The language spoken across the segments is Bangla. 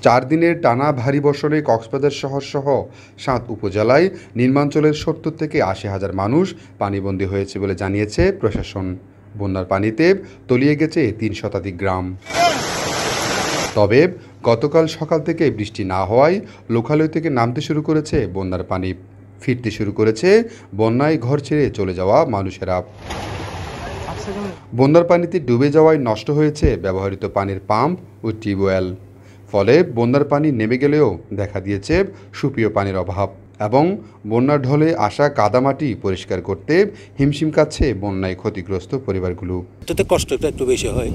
4 দিনের টানা ভারী বর্ষণে কক্সবাজার শহর সহ 7 উপজেলায় নিম্নাঞ্চলের 70 থেকে 80 হাজার মানুষ পানিবন্দী হয়েছে বলে জানিয়েছে প্রশাসন। বন্যার পানিতে তলিয়ে গেছে 3 শতাধিক গ্রাম। তবে গতকাল সকাল থেকে বৃষ্টি না হওয়ায় লোকালয় থেকে নামতে শুরু করেছে বন্যার পানি। ফিরতে শুরু করেছে বন্যায় ঘর ছেড়ে চলে যাওয়া মানুষেরা। বন্যার পানিতে ডুবে যাওয়ায় নষ্ট হয়েছে ব্যবহৃত পানির পাম্প ও টিউবওয়েল। ফলে বন্যার পানি নেমে গেলেও দেখা দিয়েছে সুপেয় পানির অভাব এবং বন্যার ঢলে আসা কাদামাটি পরিষ্কার করতে হিমশিম খাচ্ছে বন্যায় ক্ষতিগ্রস্ত পরিবারগুলো। এটাতে কষ্টটা একটু বেশি হয়,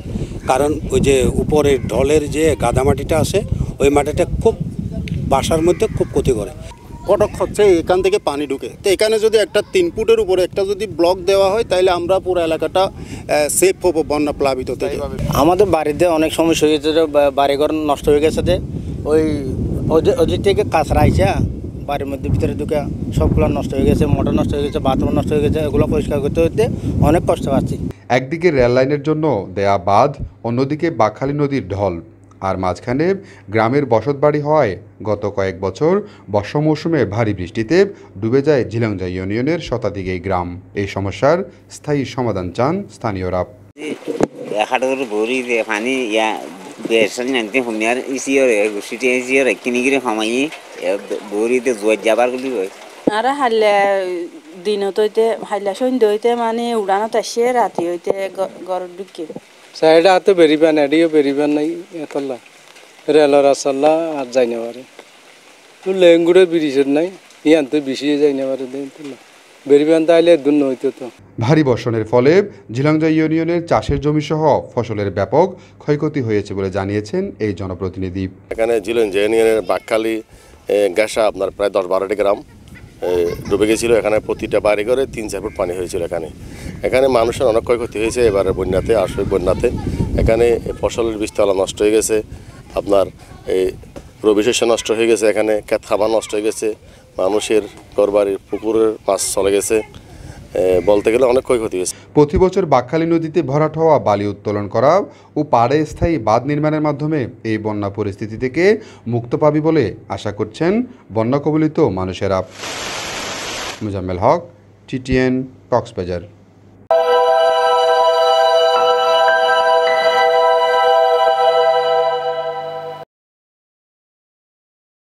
কারণ ওই যে উপরের ঢলের যে কাদামাটিটা আছে ওই মাটিটা খুব বাসার মধ্যে খুব ক্ষতি করে। কটক হচ্ছে এখান থেকে পানি ঢুকে, তো এখানে যদি একটা 3 ফুটের উপরে একটা যদি ব্লক দেওয়া হয় তাহলে আমরা পুরো এলাকাটা সেফ হবো বন্যা প্লাবিত থেকে। আমাদের বাড়িতে অনেক সমস্যা হয়ে গেছে, বাড়িঘর নষ্ট হয়ে গেছে, যে ওই থেকে কাঁচরা আইসা বাড়ির মধ্যে ভিতরে ঢুকে সবগুলো নষ্ট হয়ে গেছে, মোটর নষ্ট হয়ে গেছে, বাথরুম নষ্ট হয়ে গেছে, এগুলো পরিষ্কার করতে হতে অনেক কষ্ট পাচ্ছি। একদিকে রেল লাইনের জন্য দেয়া বাঁধ, অন্যদিকে বাকখালী নদীর ঢল, আর মাঝখানে গ্রামের বসতবাড়ি হওয়ায় গত কয়েক বছর বর্ষা মৌসুমে ভারী বৃষ্টিতে ডুবে যায় ঝিলংজা ইউনিয়নের শতাধিক এই গ্রাম। এই সমস্যার স্থায়ী সমাধান চান স্থানীয়রা। আর হাল্লা দিনত হইতে হাল্লা সন্ধ্যা হইতে মানে উড়ানত আসে, রাতি হইতে ঘর ঢুকে সাইডে হাতে বেরিবেন, এডিও বেরিবেন নাই এতলা রেলর আসল্লা আর যাই না পারে লেঙ্গুড়ে ব্রিজের নাই ইয়ান্তে বেশি যাই না পারে বেরিবেন তাইলে দুর্ন হইতো। তো ভারী বর্ষণের ফলে ঝিলংজা ইউনিয়নের চাষের জমি সহ ফসলের ব্যাপক ক্ষয়ক্ষতি হয়েছে বলে জানিয়েছেন এই জনপ্রতিনিধি। এখানে ঝিলংজা ইউনিয়নের বাকখালী গাসা আপনার প্রায় 10-12টি গ্রাম ডুবে গেছিল। এখানে প্রতিটা বাড়ি ঘরে 3-4 ফুট পানি হয়েছিল। এখানে মানুষের অনেক ক্ষয়ক্ষতি হয়েছে এবারে বন্যাতে, আসবে বন্যাতে। এখানে ফসলের বীজতলা নষ্ট হয়ে গেছে, আপনার এই রবিশস্য নষ্ট হয়ে গেছে, এখানে ক্ষেত খাবার নষ্ট হয়ে গেছে, মানুষের ঘরবাড়ির পুকুরের মাছ চলে গেছে, বলতে গেলে অনেক ক্ষয়ক্ষতি হয়েছে। প্রতি বছর বাকখালী নদীতে ভরাট হওয়া বালি উত্তোলন করা ও পাড়ে স্থায়ী বাঁধ নির্মাণের মাধ্যমে এই বন্যা পরিস্থিতি থেকে মুক্ত পাবি বলে আশা করছেন বন্যা কবলিত মানুষেরা। মুজাম্মেল হক, TTN, কক্সবাজার।